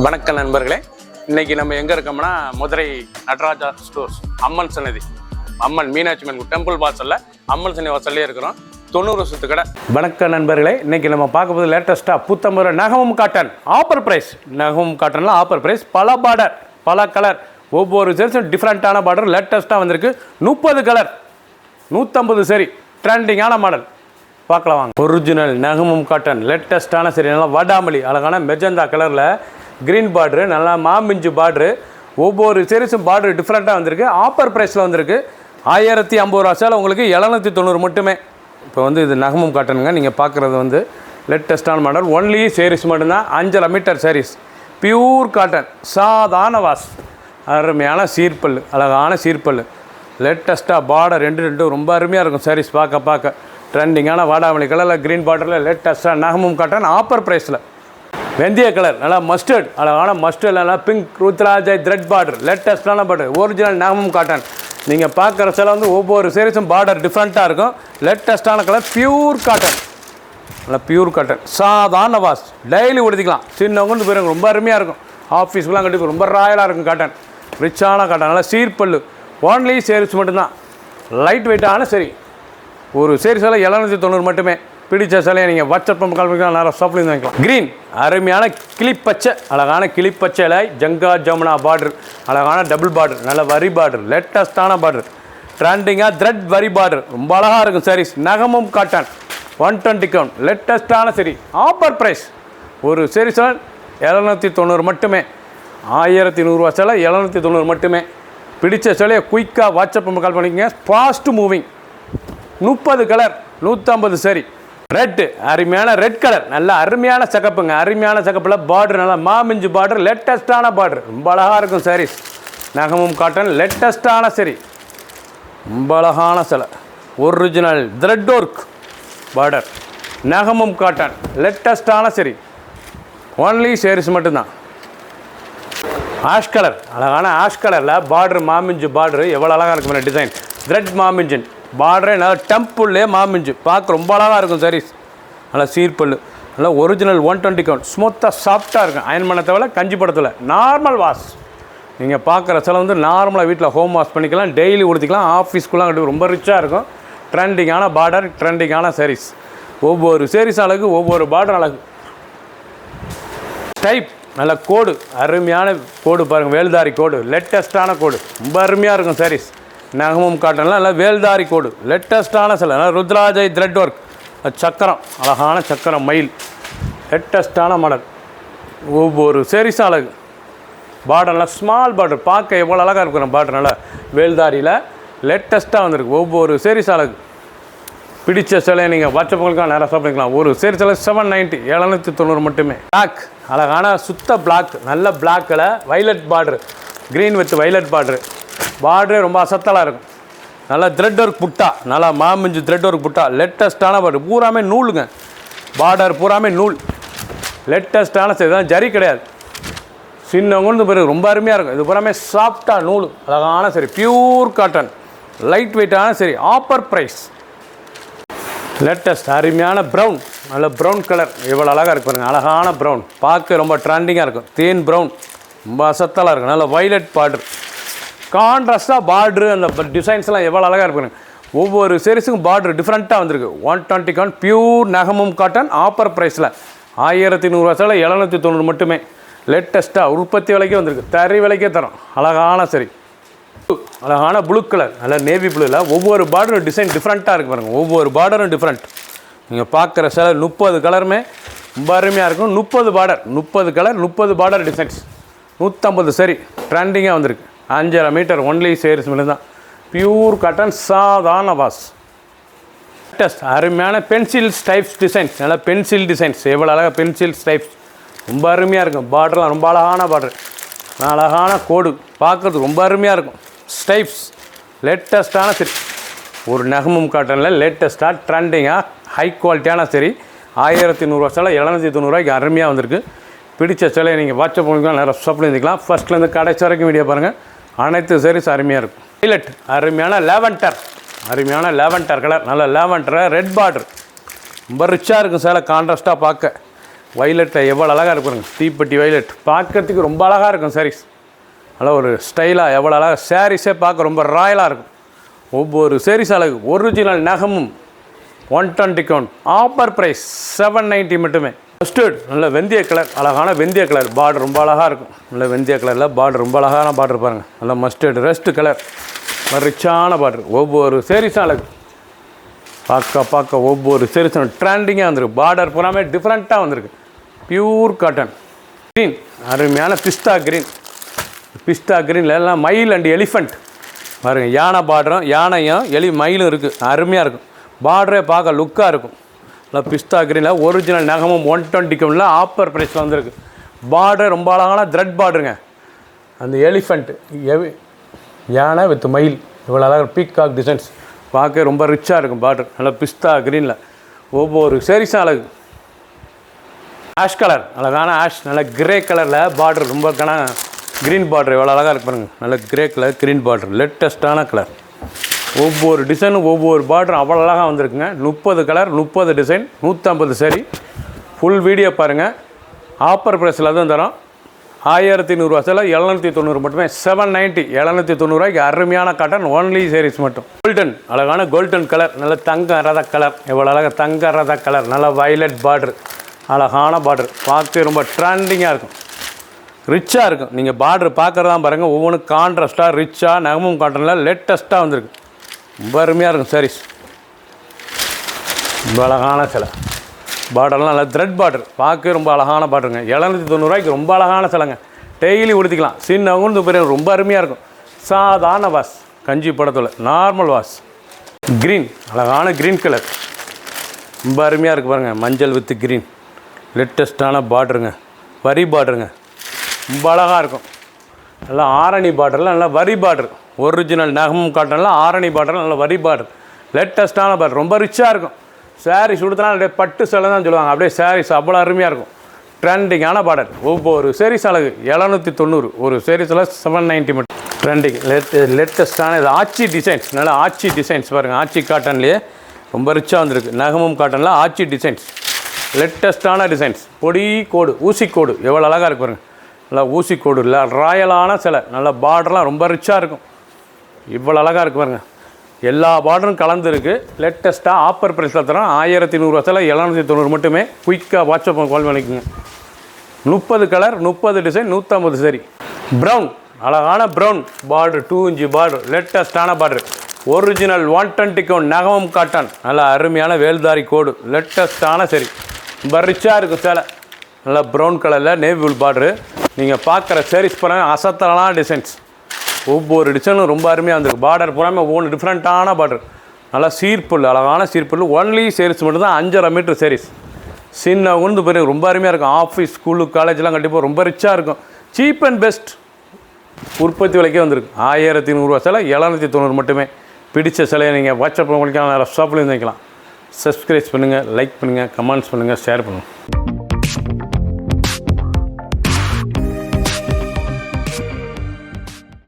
வணக்கம் நண்பர்களே, இன்னைக்கு நம்ம எங்கே இருக்கோம்னா மதுரை நடராஜா ஸ்டோர்ஸ் அம்மன் சன்னதி, அம்மன் மீனாட்சி அம்மன் டெம்பிள் வாசலில் அம்மன் சன்னதி வாசல்லே இருக்கிறோம். 90 வருஷத்து கடை. வணக்கம் நண்பர்களே, இன்னைக்கு நம்ம பார்க்க போது லேட்டஸ்ட்டாக புத்தம்பது நகமும் காட்டன் ஆஃபர் ப்ரைஸ். நகமும் காட்டனில் ஆஃபர் ப்ரைஸ், பல பார்டர் பல கலர், ஒவ்வொரு சேல்ஸும் டிஃப்ரெண்ட்டான பார்டர் லேட்டஸ்ட்டாக வந்திருக்கு. 30 கலர் 150 சரி, ட்ரெண்டிங்கான மாடல் பார்க்கலாம் வாங்க. ஒரிஜினல் நகமும் காட்டன் லேட்டஸ்ட்டான சரி, நல்லா வடாமலி அழகான மெஜந்தா கலரில் க்ரீன் பார்ட்ரு, நல்லா மாமிஞ்சு பார்ட்ரு, ஒவ்வொரு சீரிஸும் பார்ட்ரு டிஃப்ரெண்ட்டாக வந்திருக்கு. ஆஃபர் ப்ரைஸில் வந்திருக்கு. 1050 ரூபா சேலை உங்களுக்கு 790 மட்டுமே. இப்போ வந்து இது நகமும் காட்டனுங்க. நீங்கள் பார்க்குறது வந்து லேட்டஸ்ட்டான மாடல், ஒன்லி சேரீஸ் மட்டும்தான். 5.5 மீட்டர் சாரீஸ், பியூர் காட்டன், சாதாரண வாஷ், அருமையான சீர்பல், அழகான சீர்பல், லேட்டஸ்ட்டாக பார்டர் ரெண்டு ரொம்ப அருமையாக இருக்கும் சாரீஸ். பார்க்க ட்ரெண்டிங்கான வாடாமல்லி கலரில் க்ரீன் பார்டரில் லேட்டஸ்ட்டாக நகமும் காட்டன் ஆஃபர் ப்ரைஸில். வெந்தய கலர், நல்லா மஸ்டர்ட், அழகான மஸ்டர்ட், நல்லா பிங்க் ருத்ராஜை த்ரெட் பார்டர், லேட்டஸ்ட்டான பார்டர், ஒரிஜினல் நகமும் காட்டன். நீங்கள் பார்க்குற சில வந்து ஒவ்வொரு சீரீஸும் பார்டர் டிஃப்ரெண்ட்டாக இருக்கும். லேட்டஸ்ட்டான கலர், பியூர் காட்டன், நல்லா பியூர் காட்டன், சாதாரண வாஷ், டெய்லி உடுத்திக்கலாம். சின்னவங்க போயிருங்க, ரொம்ப அருமையாக இருக்கும். ஆஃபீஸ்க்குலாம் கட்டி ரொம்ப ராயலாக இருக்கும் காட்டன், ரிச்சான காட்டன், நல்லா சீர்பல்லு, ஓன்லி சேரீஸ் மட்டும்தான். லைட் வெயிட்டான சரி, ஒரு சேரீ சேலை 790 மட்டுமே. பிடிச்ச சேலையை நீங்கள் வாட்ஸ்அப் கால் பண்ணிக்கலாம், நேரம் ஷாப்லேருந்து வாங்கிக்கலாம். க்ரீன், அருமையான கிளிப்பச்சை, அழகான கிளிப்பச்சை, ஜங்கா ஜமுனா பார்டர், அழகான டபுள் பார்டர், நல்ல வரி பார்டர், லேட்டஸ்ட்டான பார்டர், ட்ரெண்டிங்காக த்ரெட் வரி பார்டர், ரொம்ப அழகாக இருக்கும் சாரீஸ். நகமும் காட்டன் 120 கவுண்ட், லேட்டஸ்ட்டான சரி, ஆஃபர் ப்ரைஸ். ஒரு சேரீ சேலை 790 மட்டுமே. 1100 ரூபா சேலை 790 மட்டுமே. பிடிச்ச சேலையை குயிக்காக வாட்ஸ்அப் கால் பண்ணிக்கங்க. Fast moving. 30 கலர் 150 சரி. ரெட்டு, அருமையான ரெட் கலர், நல்ல அருமையான சகப்புங்க, அருமையான சகப்பில் பார்டர், நல்லா மாமிஞ்சு பார்டர், லேட்டஸ்ட்டான பார்டர், ரொம்ப அழகாக இருக்கும் சாரீஸ். நகமும் காட்டன் லேட்டஸ்ட்டான சரி, ரொம்ப அழகான சிலை, ஒரிஜினல் த்ரெட் ஒர்க் பார்டர், நகமும் காட்டன் லேட்டஸ்ட்டான சரி, ஒன்லி சேரீஸ் மட்டும்தான். ஆஷ் கலர், அழகான ஆஷ் கலரில் பார்டர், மாமிஞ்சு பார்டரு, எவ்வளோ அழகாக இருக்கும் டிசைன். த்ரெட் மாமிஞ்சன் பார்டரே, நல்லா டெம்பிள்லே மாமிஞ்சு, பார்க்க ரொம்ப அழகாக இருக்கும் சாரீஸ். நல்லா சீர்பல்லு, நல்லா ஒரிஜினல் 120 கவுண்ட், ஸ்மூத்தாக சாஃப்டாக இருக்கும். அயன் பண்ண தேவை, கஞ்சி படத்தில் நார்மல் வாஷ். நீங்கள் பார்க்குற சில வந்து நார்மலாக வீட்டில் ஹோம் வாஷ் பண்ணிக்கலாம், டெய்லி உடுத்திக்கலாம். ஆஃபீஸ்க்குலாம் கட்டி ரொம்ப ரிச்சாக இருக்கும். ட்ரெண்டிங்கான பார்டர், ட்ரெண்டிங்கான சாரீஸ். ஒவ்வொரு சாரீஸ் அழகு, ஒவ்வொரு பார்டர் அழகு. டைப், நல்ல கோடு, அருமையான கோடு பாருங்கள், வேல்தாரி கோடு, லேட்டஸ்ட்டான கோடு, ரொம்ப அருமையாக இருக்கும் சாரீஸ். நகமும் காட்டன்லாம் நல்லா வேல்தாரி கோடு, லேட்டஸ்ட்டான சில, ருத்ராஜை த்ரெட் ஒர்க், சக்கரம், அழகான சக்கரம் மயில், லேட்டஸ்ட்டான மாடல். ஒவ்வொரு சேரீஸும் அழகு. பார்டர்லாம் ஸ்மால் பார்டர், பார்க்க எவ்வளோ அழகாக இருக்கிற பார்டர், நல்லா வேல்தாரியில் லேட்டஸ்ட்டாக வந்திருக்கு. ஒவ்வொரு சேரீஸ் அழகு. பிடிச்ச சிலையை நீங்கள் வாட்ஸ்அப்புகளுக்காக நேராக சாப்பிட்டுக்கலாம். ஒரு சேரீ சிலை 790, 790 மட்டுமே. பிளாக், அழகான சுத்த பிளாக், நல்ல பிளாக்கில் violet border, green with violet border, பார்டரே ரொம்ப அசத்தலாக இருக்கும். நல்லா த்ரெட் ஒர்க் புட்டா, நல்லா மாமிஞ்சு த்ரெட் ஒர்க் புட்டா, லேட்டஸ்ட்டான பார்டர், பூராமே நூலுங்க, பார்டர் பூராமே நூல், லேட்டஸ்ட்டான சரி, தான் ஜரி கிடையாது. சின்னவங்க பிறகு ரொம்ப அருமையாக இருக்கும். இது பூராமே சாஃப்டாக நூல், அழகான சரி, பியூர் காட்டன், லைட் வெயிட்டான சரி, ஆஃபர் ப்ரைஸ். லேட்டஸ்ட் அருமையான ப்ரௌன், நல்ல ப்ரௌன் கலர், இவ்வளோ அழகாக இருக்கு பாருங்கள், அழகான ப்ரௌன், பார்க்க ரொம்ப ட்ரெண்டிங்காக இருக்கும். தேன் ப்ரௌன், ரொம்ப அசத்தலாக இருக்கும். நல்ல வைலட் பார்டர், கான்ட்ராஸ்ட்டாக பார்ட்ரு, அந்த டிசைன்ஸ்லாம் எவ்வளோ அழகாக இருப்பாங்க. ஒவ்வொரு சேரீஸுக்கும் பார்டர் டிஃப்ரெண்ட்டாக வந்திருக்கு. 120 கவுண்ட், பியூர் நகமும் காட்டன் ஆஃபர் ப்ரைஸில். 1100 ரூபா சேலை 790 மட்டுமே. லேட்டஸ்ட்டாக உற்பத்தி விலைக்கே வந்திருக்கு, தறி விலைக்கே தரோம். அழகான சரி, அழகான ப்ளூ கலர், நல்ல நேவி ப்ளூவில் ஒவ்வொரு பார்டரும் டிசைன் டிஃப்ரெண்ட்டாக இருக்குது பாருங்கள். ஒவ்வொரு பார்டரும் டிஃப்ரெண்ட். நீங்கள் பார்க்குற சேலை 30 கலருமே ரொம்ப அருமையாக இருக்கும். 30 பார்டர், 30 கலர், 30 பார்டர் டிசைன்ஸ், 150 சரி, ட்ரெண்டிங்காக வந்திருக்கு. 5.5 மீட்டர், ஒன்லி சேரீஸ் மட்டும் தான். பியூர் காட்டன், சாதாரண வாஷ். லேட்டஸ்ட் அருமையான பென்சில் ஸ்டைப்ஸ் டிசைன்ஸ், நல்லா பென்சில் டிசைன்ஸ், எவ்வளோ அழகாக பென்சில் ஸ்டைப்ஸ், ரொம்ப அருமையாக இருக்கும். பார்டர்லாம் ரொம்ப அழகான பார்டர், அழகான கோடு, பார்க்குறது ரொம்ப அருமையாக இருக்கும். ஸ்டைப்ஸ், லேட்டஸ்ட்டான சரி, ஒரு நகமும் காட்டனில் லேட்டஸ்ட்டாக ட்ரெண்டிங்காக ஹை குவாலிட்டியான சரி. 1100 ரூபா சேலை 790 ரூபாய்க்கு அருமையாக வந்திருக்கு. பிடிச்ச சேலையை நீங்கள் வாட்ஸ்அப் பண்ணிக்கலாம், நேரம் ஷாப்பில் இருந்துக்கலாம். ஃபஸ்ட்லேருந்து கடைசி வரைக்கும் வீடியோ பாருங்கள், அனைத்து சேரீஸ் அருமையாக இருக்கும். வைலட், அருமையான லேவண்டர், அருமையான லேவண்டர் கலர், நல்ல லேவண்டர் ரெட் பார்டர், ரொம்ப ரிச்சாக இருக்கும் சேலை, கான்ட்ராஸ்ட்டாக பார்க்க. வைலட்டில் எவ்வளோ அழகாக இருக்குங்க, தீப்பெட்டி வைலட் பார்க்கறதுக்கு ரொம்ப அழகாக இருக்கும் சாரீஸ். நல்லா ஒரு ஸ்டைலாக எவ்வளோ அழகாக சாரீஸே பார்க்க ரொம்ப ராயலாக இருக்கும். ஒவ்வொரு சாரீஸ் அழகு. ஒரிஜினல் நகமும் 120 கவுண்ட். ஆஃபர் ப்ரைஸ் 790 மட்டுமே. மஸ்டர்ட் நல்ல வெந்தய கலர், அழகான வெந்தய கலர். பார்டர் ரொம்ப அழகாக இருக்கும். நல்ல வெந்தய கலரில் பார்டர் ரொம்ப அழகான பார்டர் பாருங்கள். நல்ல மஸ்டர்ட் ரெஸ்ட் கலர், ரிச்சான பார்டர். ஒவ்வொரு சாரீஸும் அழகு. பார்க்க ஒவ்வொரு சாரீஸும் ட்ரெண்டிங்காக வந்திருக்கு. பார்டர் பூராமே டிஃப்ரெண்ட்டாக வந்திருக்கு. Pure cotton. க்ரீன் அருமையான பிஸ்தா க்ரீன். பிஸ்தா க்ரீனில் எல்லாம் மயில் அண்ட் எலிஃபண்ட் பாருங்கள். யானை பார்டரும் யானையும் மயிலும் இருக்குது. அருமையாக இருக்கும். பார்டரே பார்க்க லுக்காக இருக்கும். இல்லை பிஸ்தா க்ரீனில் ஒரிஜினல் நகமும் 120 கவுண்டில் ஆஃபர் ப்ரைஸில் வந்திருக்கு. பார்டர் ரொம்ப அழகான த்ரெட் பார்டருங்க. அந்த எலிஃபண்ட்டு யானை வித் மயில் இவ்வளோ அழகாக பீகாக் டிசைன்ஸ் பார்க்க ரொம்ப ரிச்சாக இருக்கும். பார்டர் நல்லா பிஸ்தா க்ரீனில் ஒவ்வொரு சாரீஸும் அழகு. ஆஷ் கலர் அழகான ஆஷ், நல்ல கிரே கலரில் பார்டர் ரொம்ப க்ரீன் பார்டர் எவ்வளோ அழகாக இருக்கு பாருங்கள். நல்ல கிரே கலர் க்ரீன் பார்டர், லேட்டஸ்ட்டான கலர். ஒவ்வொரு டிசைனும் ஒவ்வொரு பார்டரும் அவ்வளோ அழகாக வந்திருக்குங்க. 30 கலர் 30 டிசைன் 150 சரி. ஃபுல் வீடியோ பாருங்கள். ஆஃபர் ப்ரைஸில் தான் தரோம். 1100 சில 790 மட்டுமே. 790 790 அருமையான காட்டன் ஒன்லி சாரீஸ் மட்டும். கோல்டன் அழகான கோல்டன் கலர், நல்ல தங்க ரத கலர் எவ்வளோ அழகாக தங்க ரத கலர். நல்ல வைலட் பார்டர், அழகான பார்டர் பார்த்து ரொம்ப ட்ரெண்டிங்காக இருக்கும். ரிச்சாக இருக்கும். நீங்கள் பார்டர் பார்க்குறதான் பாருங்கள். ஒவ்வொன்றும் கான்ட்ராஸ்ட்டாக ரிச்சாக நகமும் காட்டனில் லேட்டஸ்ட்டாக வந்திருக்கு. ரொம்ப அருமையாக இருக்கும் சாரீஸ். ரொம்ப அழகான சிலை. பார்டர்லாம் நல்லா த்ரெட் பார்டர் பார்க்க ரொம்ப அழகான பார்டருங்க. 790 ரொம்ப அழகான சிலைங்க. டெய்லி உடுத்திக்கலாம். சின்னவங்க பெரிய ரொம்ப அருமையாக இருக்கும். சாதாரண வாஷ், கஞ்சி படத்தில் நார்மல் வாஷ். க்ரீன் அழகான க்ரீன் கலர் ரொம்ப அருமையாக இருக்குது பாருங்கள். மஞ்சள் வித் க்ரீன் லேட்டஸ்ட்டான பார்டருங்க. வரி பார்டருங்க ரொம்ப அழகாக இருக்கும். நல்லா ஆரணி பார்டரில் நல்லா வரி பார்டர். ஒரிஜினல் நகமும் காட்டனில் ஆரணி பார்டரில் நல்லா வரி பார்டர், லேட்டஸ்ட்டான பார்டர் ரொம்ப ரிச்சாக இருக்கும். சாரீஸ் கொடுத்தனா அப்படியே பட்டு சேலை தான் சொல்லுவாங்க. அப்படியே சாரீஸ் அவ்வளோ அருமையாக இருக்கும். ட்ரெண்டிங்கான பார்டர். ஒவ்வொரு சாரீஸ் அழகு. 790 ஒரு சாரீஸில் 790 மட்டும். ட்ரெண்டிங் லேட்டஸ்ட்டான இது ஆச்சி டிசைன்ஸ். நல்லா ஆச்சி டிசைன்ஸ் பாருங்கள். ஆச்சி காட்டன்லேயே ரொம்ப ரிச்சாக வந்திருக்கு. நகமும் காட்டனில் ஆச்சி டிசைன்ஸ் லேட்டஸ்ட்டான டிசைன்ஸ். பொடி கோடு ஊசி கோடு எவ்வளோ அழகாக இருக்கு பாருங்கள். நல்லா ஊசி கோடு இல்லை ராயலான சிலை. நல்லா பார்டர்லாம் ரொம்ப ரிச்சாக இருக்கும். இவ்வளோ அழகாக இருக்கு பாருங்கள். எல்லா பார்டரும் கலந்துருக்கு. லேட்டஸ்ட்டாக ஆஃபர் ப்ரைஸில் தரோம். 1100 சில 790 மட்டுமே. குயிக்காக வாட்ஸ்அப் கால் பண்ணிக்கோங்க. 30 கலர் 30 டிசைன் 150 சரி. ப்ரௌன் அழகான ப்ரௌன் பார்டர் 2 இன்ச் பார்டர், லேட்டஸ்ட்டான பார்டர். ஒரிஜினல் 120 கவுண்ட் நகமும் காட்டன். நல்லா அருமையான வேல்தாரி கோடு, லேட்டஸ்ட்டான சரி. ரொம்ப ரிச்சாக இருக்கும் சேலை. நல்லா ப்ரௌன் கலரில் நேவி ப்ளூ பார்டரு. நீங்கள் பார்க்குற சாரீஸ் பாருங்கள். அசத்தலான டிசைன்ஸ். ஒவ்வொரு டிசைனும் ரொம்ப அருமையாக வந்திருக்கு. பார்டர் பூராமே ஒவ்வொன்று டிஃப்ரெண்ட்டான பார்டர். நல்லா சீர்புல் அழகான சீர்புல். ஒன்லி சாரீஸ் மட்டும் தான் 5.5 மீட்டர் சாரீஸ். சின்ன உந்து பெரிய ரொம்ப அருமையாக இருக்கும். ஆஃபீஸ் ஸ்கூலு காலேஜெலாம் கண்டிப்பாக ரொம்ப ரிச்சாக இருக்கும். சீப் அண்ட் பெஸ்ட் உற்பத்தி விலைக்கே வந்திருக்கு. 1100 சிலை 790 மட்டுமே. பிடிச்ச சிலையை நீங்கள் வாட்ஸ்அப்பில் உங்களுக்கு ஷாப்லேயும் வாங்கிக்கலாம். சப்ஸ்கிரைப் பண்ணுங்கள், லைக் பண்ணுங்கள், கமெண்ட்ஸ் பண்ணுங்கள், ஷேர் பண்ணுங்கள்.